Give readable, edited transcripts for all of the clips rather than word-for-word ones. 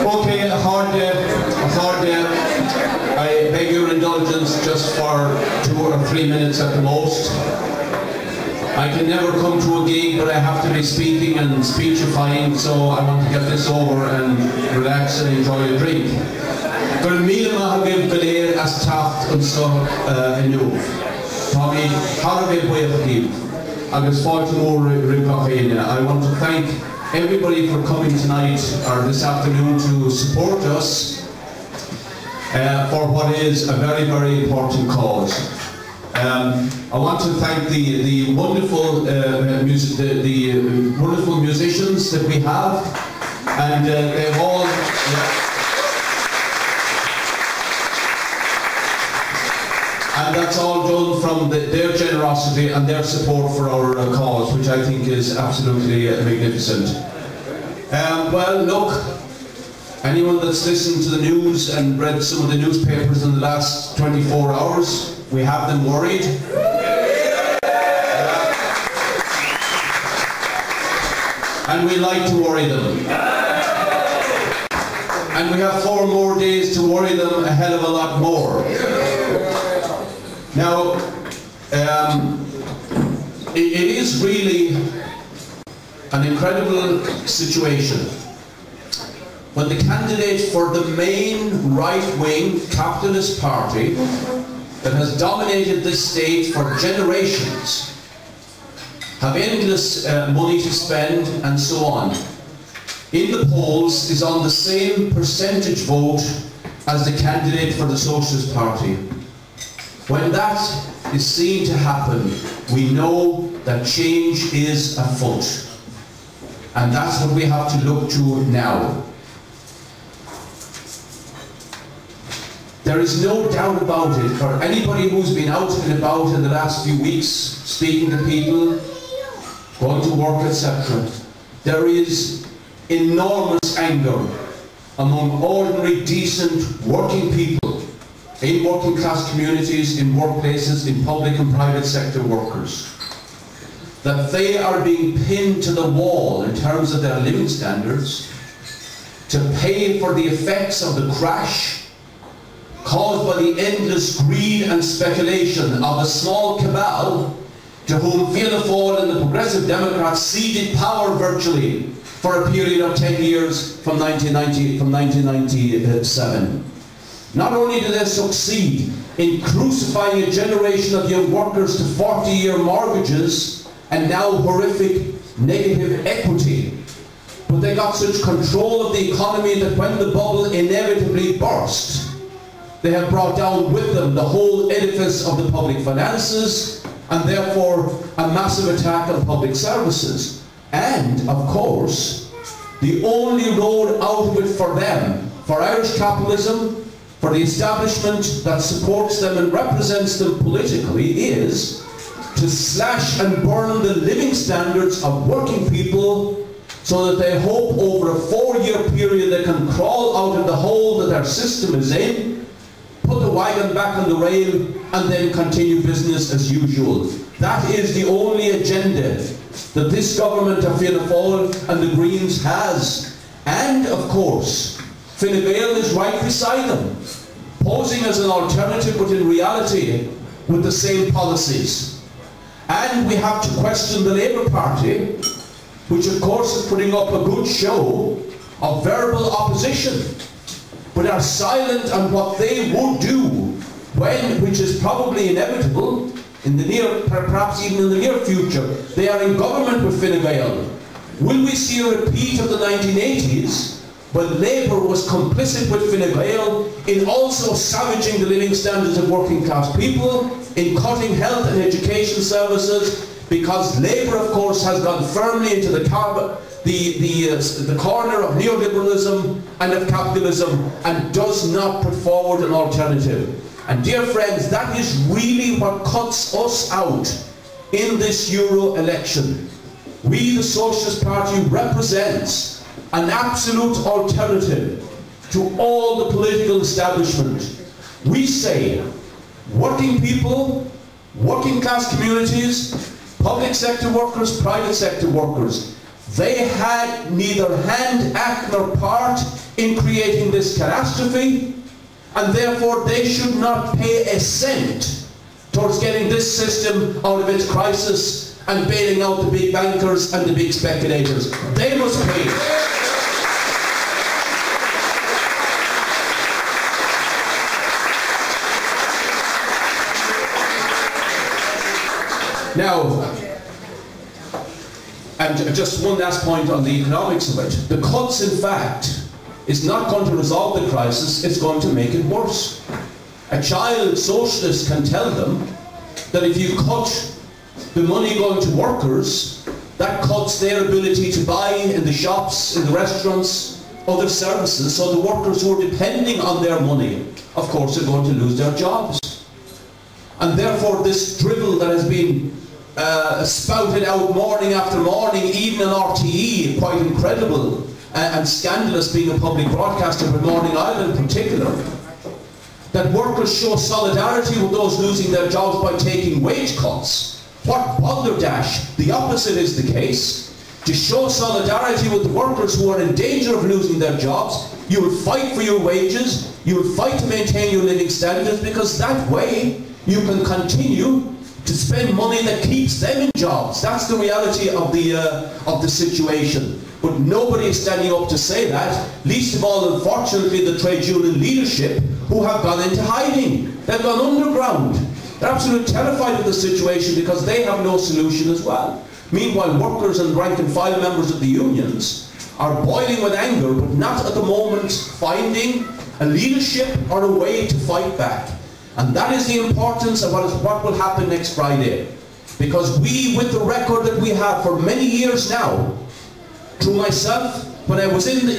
Okay, a hard day. I beg your indulgence just for 2 or 3 minutes at the most. I can never come to a gig, but I have to be speaking and speechifying, so I want to get this over and relax and enjoy a drink. Gur míle maith agam go léir as tacht an so inniu. Tá mí Harvey buíochtaí agus fáilte mór rimh. I want to thank everybody for coming tonight or this afternoon to support us for what is a very, very important cause. I want to thank the wonderful wonderful musicians that we have, and they've all. And that's all done from their generosity and their support for our cause, which I think is absolutely magnificent. Well, look, anyone that's listened to the news and read some of the newspapers in the last 24 hours, we have them worried. And we like to worry them. And we have 4 more days to worry them a hell of a lot more. Now, it is really an incredible situation when the candidate for the main right-wing capitalist party that has dominated this state for generations have endless money to spend and so on, in the polls is on the same percentage vote as the candidate for the Socialist Party. When that is seen to happen, we know that change is afoot. And that's what we have to look to now. There is no doubt about it, for anybody who's been out and about in the last few weeks, speaking to people, going to work, etc., there is enormous anger among ordinary, decent, working people, in working class communities, in workplaces, in public and private sector workers, that they are being pinned to the wall in terms of their living standards to pay for the effects of the crash caused by the endless greed and speculation of a small cabal to whom Fianna Fáil and the Progressive Democrats ceded power virtually for a period of 10 years from 1997. Not only do they succeed in crucifying a generation of young workers to 40-year mortgages and now horrific negative equity, but they got such control of the economy that when the bubble inevitably burst, they have brought down with them the whole edifice of the public finances and therefore a massive attack on public services. And, of course, the only road out of it for them, for Irish capitalism, for the establishment that supports them and represents them politically, is to slash and burn the living standards of working people so that they hope over a 4-year period they can crawl out of the hole that their system is in, put the wagon back on the rail, and then continue business as usual. That is the only agenda that this government of Fianna Fáil and the Greens has. And, of course, Fine Gael is right beside them, posing as an alternative, but in reality with the same policies. And we have to question the Labour Party, which of course is putting up a good show of verbal opposition, but are silent on what they would do when, which is probably inevitable, in the near, perhaps even in the near future, they are in government with Fine Gael. Will we see a repeat of the 1980s, when Labour was complicit with Fine Gael in also savaging the living standards of working class people, in cutting health and education services, because Labour, of course, has gone firmly into the corner of neoliberalism and of capitalism and does not put forward an alternative. And dear friends, that is really what cuts us out in this Euro election. We, the Socialist Party, represents an absolute alternative to all the political establishment. We say working people, working class communities, public sector workers, private sector workers, They had neither hand, act, nor part in creating this catastrophe, and therefore they should not pay a cent towards getting this system out of its crisis and bailing out the big bankers and the big speculators. They must pay. Now, and just one last point on the economics of it. The cuts, in fact, is not going to resolve the crisis, it's going to make it worse. A child socialist can tell them that if you cut the money going to workers, that cuts their ability to buy in the shops, in the restaurants, other services, so the workers who are depending on their money, of course, are going to lose their jobs. And therefore this drivel that has been spouted out morning after morning, even on RTE, quite incredible and scandalous being a public broadcaster, but Morning Island in particular, that workers show solidarity with those losing their jobs by taking wage cuts. What balderdash! The opposite is the case. To show solidarity with the workers who are in danger of losing their jobs, you will fight for your wages, you will fight to maintain your living standards, because that way you can continue to spend money that keeps them in jobs. That's the reality of the situation. But nobody is standing up to say that, least of all, unfortunately, the trade union leadership, who have gone into hiding. They've gone underground. They're absolutely terrified of the situation because they have no solution as well. Meanwhile, workers and rank and file members of the unions are boiling with anger, but not at the moment finding a leadership or a way to fight back. And that is the importance of what will happen next Friday. Because we, with the record that we have for many years now, through myself, when I was in the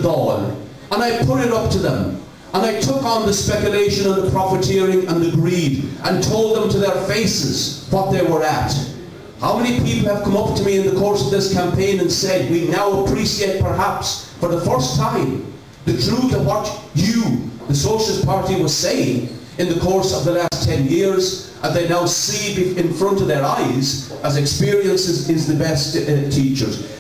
Dáil, and I put it up to them, and I took on the speculation and the profiteering and the greed, and told them to their faces what they were at. How many people have come up to me in the course of this campaign and said, we now appreciate perhaps for the first time the truth of what you, the Socialist Party, was saying in the course of the last 10 years, and they now see in front of their eyes as experience is the best teachers.